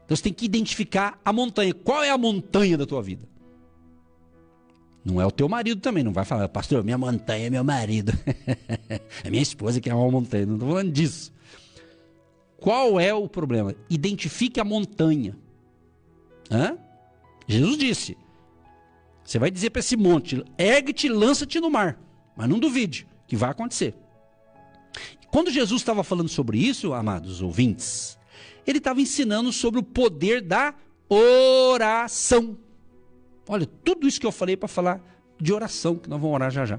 Então você tem que identificar a montanha. Qual é a montanha da tua vida? Não é o teu marido também, não vai falar, pastor, minha montanha é meu marido. É minha esposa que é uma montanha, não tô falando disso. Qual é o problema? Identifique a montanha. Jesus disse, você vai dizer para esse monte, ergue-te e lança-te no mar, mas não duvide, que vai acontecer. Quando Jesus estava falando sobre isso, amados ouvintes, ele estava ensinando sobre o poder da oração. Olha, tudo isso que eu falei para falar de oração, que nós vamos orar já já.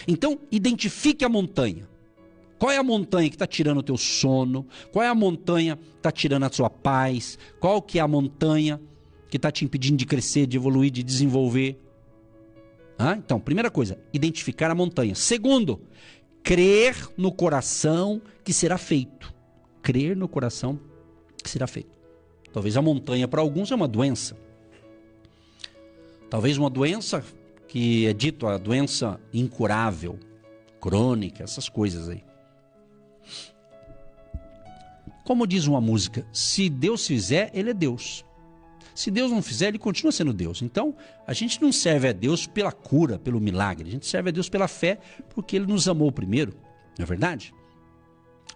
Então, identifique a montanha. Qual é a montanha que está tirando o teu sono? Qual é a montanha que está tirando a sua paz? Qual que é a montanha que está te impedindo de crescer, de evoluir, de desenvolver? Então, primeira coisa, identificar a montanha. Segundo, crer no coração que será feito. Crer no coração que será feito. Talvez a montanha para alguns é uma doença. Talvez uma doença que é dito a doença incurável, crônica, essas coisas aí. Como diz uma música, se Deus fizer, Ele é Deus. Se Deus não fizer, Ele continua sendo Deus. Então, a gente não serve a Deus pela cura, pelo milagre. A gente serve a Deus pela fé, porque Ele nos amou primeiro. Não é verdade?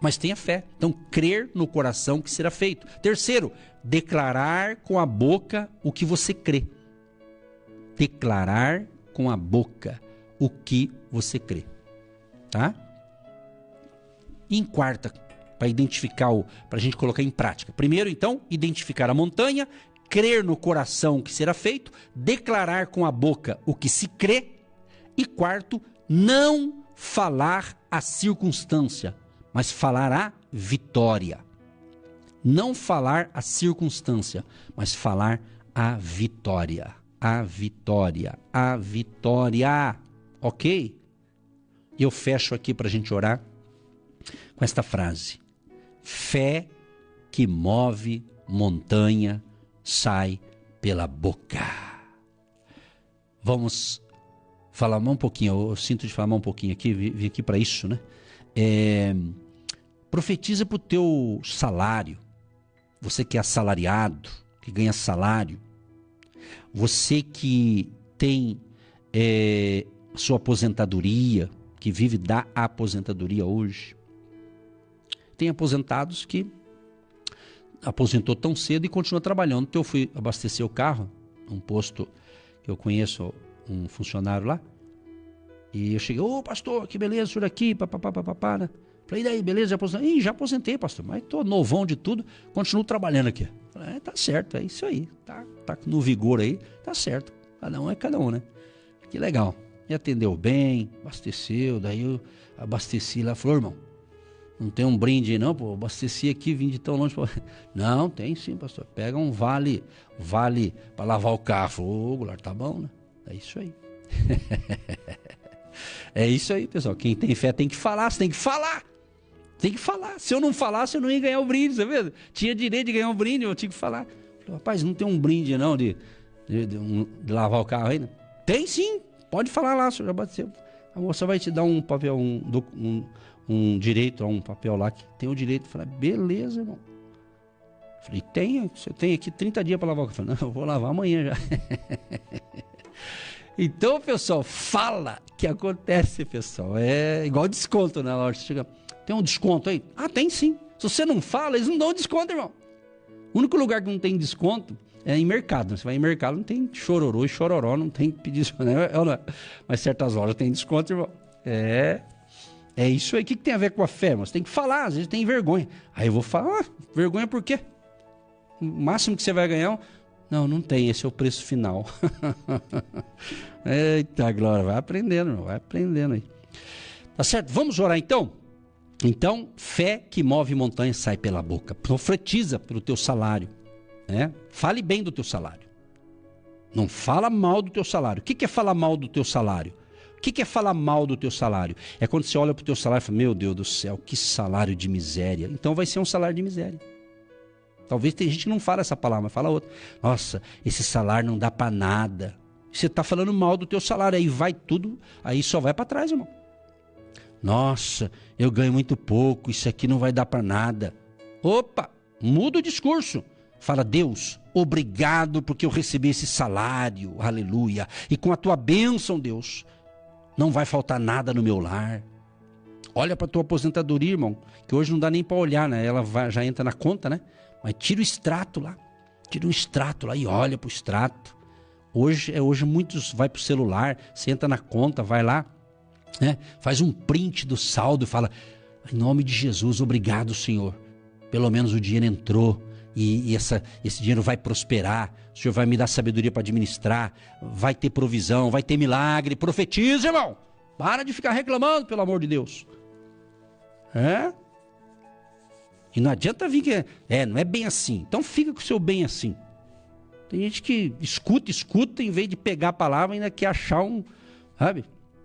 Mas tenha fé. Então, crer no coração que será feito. Terceiro, declarar com a boca o que você crê. Declarar com a boca o que você crê. Tá? E em quarta, para identificar, para a gente colocar em prática. Primeiro, então, identificar a montanha, crer no coração que será feito, declarar com a boca o que se crê. E quarto, não falar a circunstância, mas falar a vitória. Não falar a circunstância, mas falar a vitória. A vitória. A vitória. Ok? E eu fecho aqui para a gente orar com esta frase. Fé que move montanha sai pela boca. Vamos falar mais um pouquinho. Eu sinto de falar mais um pouquinho aqui. Vim aqui para isso, né? Profetiza para o teu salário. Você que é assalariado, que ganha salário. Você que tem sua aposentadoria, que vive da aposentadoria hoje. Tem aposentados que aposentou tão cedo e continua trabalhando. Então eu fui abastecer o carro, num posto que eu conheço, um funcionário lá. E eu cheguei, pastor, que beleza, o senhor aqui, papapá, né? Falei, e daí, beleza, já aposentei? Já aposentei, pastor, mas tô novão de tudo, continuo trabalhando aqui. Falei, tá certo, é isso aí, tá no vigor aí, tá certo. Cada um é cada um, né? Que legal. Me atendeu bem, abasteceu, daí eu abasteci lá, falou, irmão, não tem um brinde aí não, pô, abasteci aqui, vim de tão longe. Não, tem sim, pastor, pega um vale para lavar o carro. Ô, Goulart, tá bom, né? É isso aí. É isso aí, pessoal, quem tem fé tem que falar, você tem que falar. Tem que falar, se eu não falasse eu não ia ganhar o brinde, você vê? Tinha direito de ganhar um brinde, eu tinha que falar. Falei, rapaz, não tem um brinde não de lavar o carro aí, né? Tem sim, pode falar lá, senhor já bateu. A moça vai te dar um papel, um direito a um papel lá que tem o direito. Falei, beleza, irmão. Falei, você tem aqui 30 dias para lavar o carro. Falei, não, eu vou lavar amanhã já. Então, pessoal, fala que acontece, pessoal. É igual desconto, né? Na hora que você chega, tem um desconto aí? Ah, tem sim. Se você não fala, eles não dão desconto, irmão. O único lugar que não tem desconto é em mercado. Você vai em mercado, não tem chororô e chororó, não tem pedido, né? Mas certas lojas tem desconto, irmão. É isso aí. O que tem a ver com a fé, irmão? Você tem que falar, às vezes tem vergonha. Aí eu vou falar, vergonha por quê? O máximo que você vai ganhar... Não tem, esse é o preço final. Eita, glória, vai aprendendo, irmão, vai aprendendo aí. Tá certo? Vamos orar então? Então, fé que move montanha sai pela boca. Profetiza pelo teu salário, né? Fale bem do teu salário. Não fala mal do teu salário. O que é falar mal do teu salário? O que é falar mal do teu salário? É quando você olha para o teu salário e fala, meu Deus do céu, que salário de miséria. Então vai ser um salário de miséria. Talvez tem gente que não fala essa palavra, mas fala outra. Nossa, esse salário não dá para nada. Você está falando mal do teu salário, aí vai tudo, aí só vai para trás, irmão. Nossa, eu ganho muito pouco, isso aqui não vai dar para nada. Opa, muda o discurso. Fala, Deus, obrigado porque eu recebi esse salário, aleluia. E com a tua bênção, Deus, não vai faltar nada no meu lar. Olha para a tua aposentadoria, irmão, que hoje não dá nem para olhar, né? Ela já entra na conta, né? Mas tira o extrato lá. Tira um extrato lá e olha para o extrato. Hoje muitos vai para o celular, você entra na conta, vai lá, né? Faz um print do saldo e fala, em nome de Jesus, obrigado, Senhor. Pelo menos o dinheiro entrou. e esse dinheiro vai prosperar, o Senhor vai me dar sabedoria para administrar, vai ter provisão, vai ter milagre. Profetiza, irmão. Para de ficar reclamando, pelo amor de Deus. E não adianta vir que não é bem assim. Então fica com o seu bem assim. Tem gente que escuta, em vez de pegar a palavra, ainda quer achar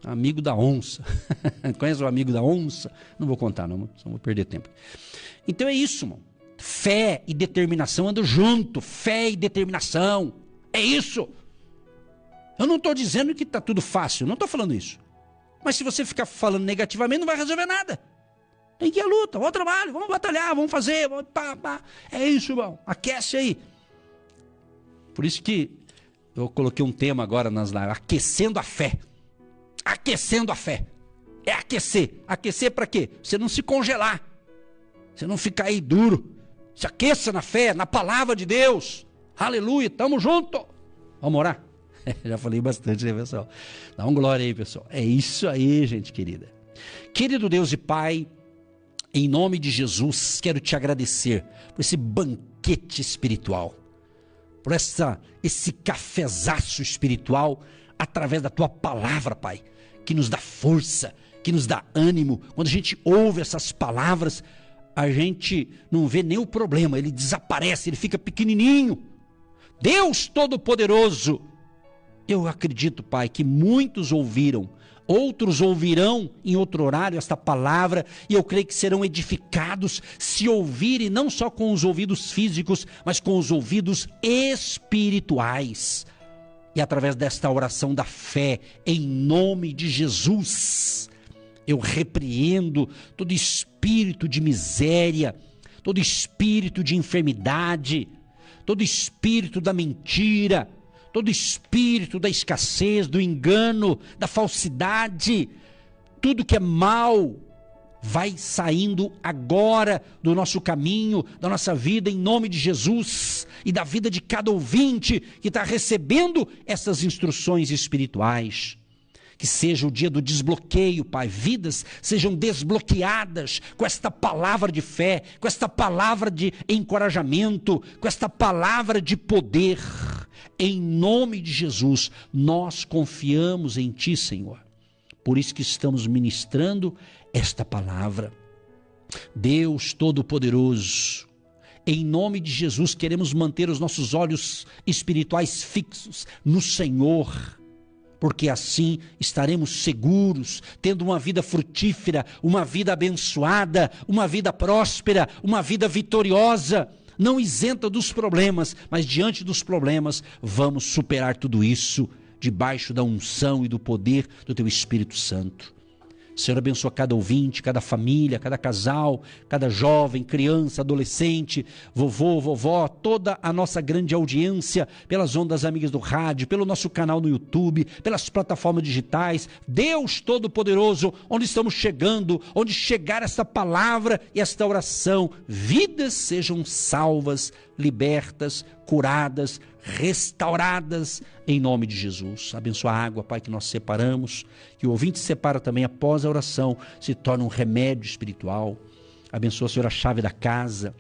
amigo da onça. Conhece o amigo da onça? Não vou contar não, só vou perder tempo. Então é isso, irmão. Fé e determinação andam junto. Fé e determinação. É isso. Eu não estou dizendo que está tudo fácil. Não estou falando isso. Mas se você ficar falando negativamente, não vai resolver nada. Tem que ir à luta. Vamos ao trabalho. Vamos batalhar. Vamos fazer. É isso, irmão. Aquece aí. Por isso que eu coloquei um tema agora nas lives. Aquecendo a fé. Aquecendo a fé. É aquecer. Aquecer para quê? Você não se congelar. Você não ficar aí duro. Se aqueça na fé, na palavra de Deus. Aleluia, tamo junto. Vamos orar? Já falei bastante, né, pessoal? Dá um glória aí, pessoal. É isso aí, gente querida. Querido Deus e Pai, em nome de Jesus, quero te agradecer por esse banquete espiritual, por esse cafezaço espiritual através da tua palavra, Pai, que nos dá força, que nos dá ânimo. Quando a gente ouve essas palavras, a gente não vê nem o problema, ele desaparece, ele fica pequenininho. Deus Todo-Poderoso, eu acredito, Pai, que muitos ouviram, outros ouvirão em outro horário esta palavra, e eu creio que serão edificados se ouvirem não só com os ouvidos físicos, mas com os ouvidos espirituais. E através desta oração da fé, em nome de Jesus, eu repreendo todo espírito de miséria, todo espírito de enfermidade, todo espírito da mentira, todo espírito da escassez, do engano, da falsidade. Tudo que é mal vai saindo agora do nosso caminho, da nossa vida, em nome de Jesus, e da vida de cada ouvinte que está recebendo essas instruções espirituais. Que seja o dia do desbloqueio, Pai. Vidas sejam desbloqueadas com esta palavra de fé, com esta palavra de encorajamento, com esta palavra de poder. Em nome de Jesus, nós confiamos em Ti, Senhor. Por isso que estamos ministrando esta palavra. Deus Todo-Poderoso, em nome de Jesus, queremos manter os nossos olhos espirituais fixos no Senhor, porque assim estaremos seguros, tendo uma vida frutífera, uma vida abençoada, uma vida próspera, uma vida vitoriosa, não isenta dos problemas, mas diante dos problemas vamos superar tudo isso, debaixo da unção e do poder do Teu Espírito Santo. Senhor, abençoa cada ouvinte, cada família, cada casal, cada jovem, criança, adolescente, vovô, vovó, toda a nossa grande audiência, pelas ondas amigas do rádio, pelo nosso canal no YouTube, pelas plataformas digitais. Deus Todo-Poderoso, onde estamos chegando, onde chegar esta palavra e esta oração, vidas sejam salvas, libertas, curadas, restauradas, em nome de Jesus. Abençoa a água, Pai, que nós separamos, que o ouvinte separa também após a oração, se torna um remédio espiritual. Abençoa, Senhor, a chave da casa,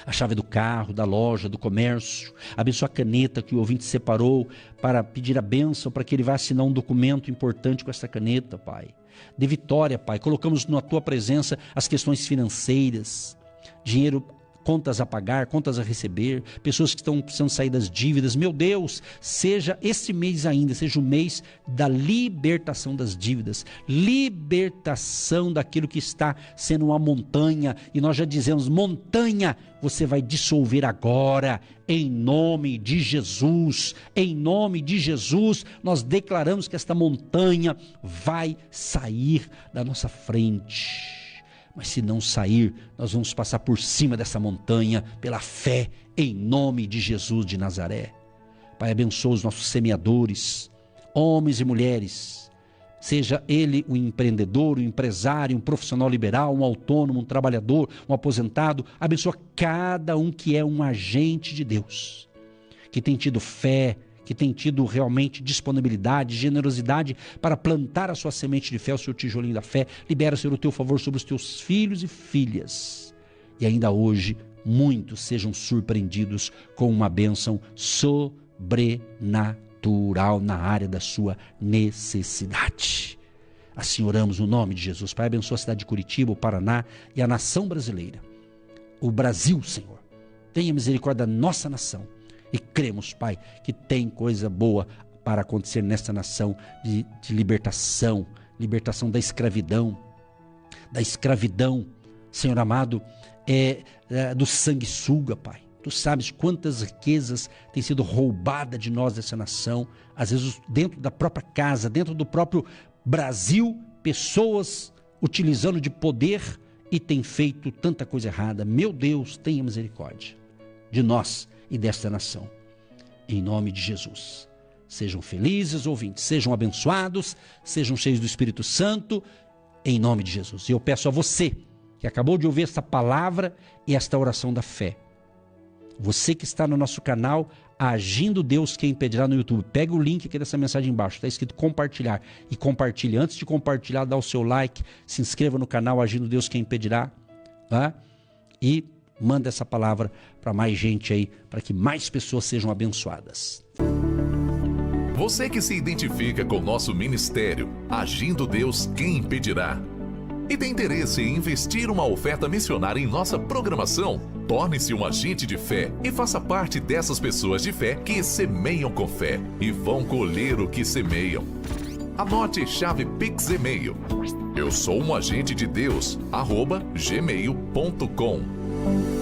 a chave do carro, da loja, do comércio. Abençoa a caneta que o ouvinte separou para pedir a bênção, para que ele vá assinar um documento importante com essa caneta, Pai. Dê vitória, Pai. Colocamos na Tua presença as questões financeiras, dinheiro, contas a pagar, contas a receber, pessoas que estão precisando sair das dívidas. Meu Deus, seja esse mês ainda, seja o mês da libertação das dívidas, libertação daquilo que está sendo uma montanha, e nós já dizemos: montanha, você vai dissolver agora, em nome de Jesus. Em nome de Jesus, nós declaramos que esta montanha vai sair da nossa frente. Mas se não sair, nós vamos passar por cima dessa montanha pela fé, em nome de Jesus de Nazaré. Pai, abençoa os nossos semeadores, homens e mulheres, seja ele um empreendedor, um empresário, um profissional liberal, um autônomo, um trabalhador, um aposentado. Abençoa cada um que é um agente de Deus, que tem tido fé, que tem tido realmente disponibilidade, generosidade para plantar a sua semente de fé, o seu tijolinho da fé. Libera, Senhor, o Teu favor sobre os Teus filhos e filhas. E ainda hoje, muitos sejam surpreendidos com uma bênção sobrenatural na área da sua necessidade. Assim oramos no nome de Jesus. Pai, abençoa a cidade de Curitiba, o Paraná e a nação brasileira. O Brasil, Senhor. Tenha misericórdia da nossa nação. E cremos, Pai, que tem coisa boa para acontecer nesta nação de libertação, libertação da escravidão, Senhor amado, do sanguessuga, Pai. Tu sabes quantas riquezas têm sido roubadas de nós dessa nação, às vezes dentro da própria casa, dentro do próprio Brasil, pessoas utilizando de poder e têm feito tanta coisa errada. Meu Deus, tenha misericórdia de nós e desta nação. Em nome de Jesus. Sejam felizes, ouvintes, sejam abençoados, sejam cheios do Espírito Santo, em nome de Jesus. E eu peço a você, que acabou de ouvir esta palavra e esta oração da fé, você que está no nosso canal, Agindo Deus Quem Impedirá no YouTube, pega o link aqui dessa mensagem embaixo, está escrito compartilhar, e compartilhe. Antes de compartilhar, dá o seu like, se inscreva no canal Agindo Deus Quem Impedirá, tá? E manda essa palavra para mais gente aí, para que mais pessoas sejam abençoadas. Você que se identifica com o nosso ministério, Agindo Deus Quem Impedirá, e tem interesse em investir uma oferta missionária em nossa programação, torne-se um agente de fé e faça parte dessas pessoas de fé que semeiam com fé e vão colher o que semeiam. Anote chave Pix e-mail: eu sou um agente de Deus, @gmail.com.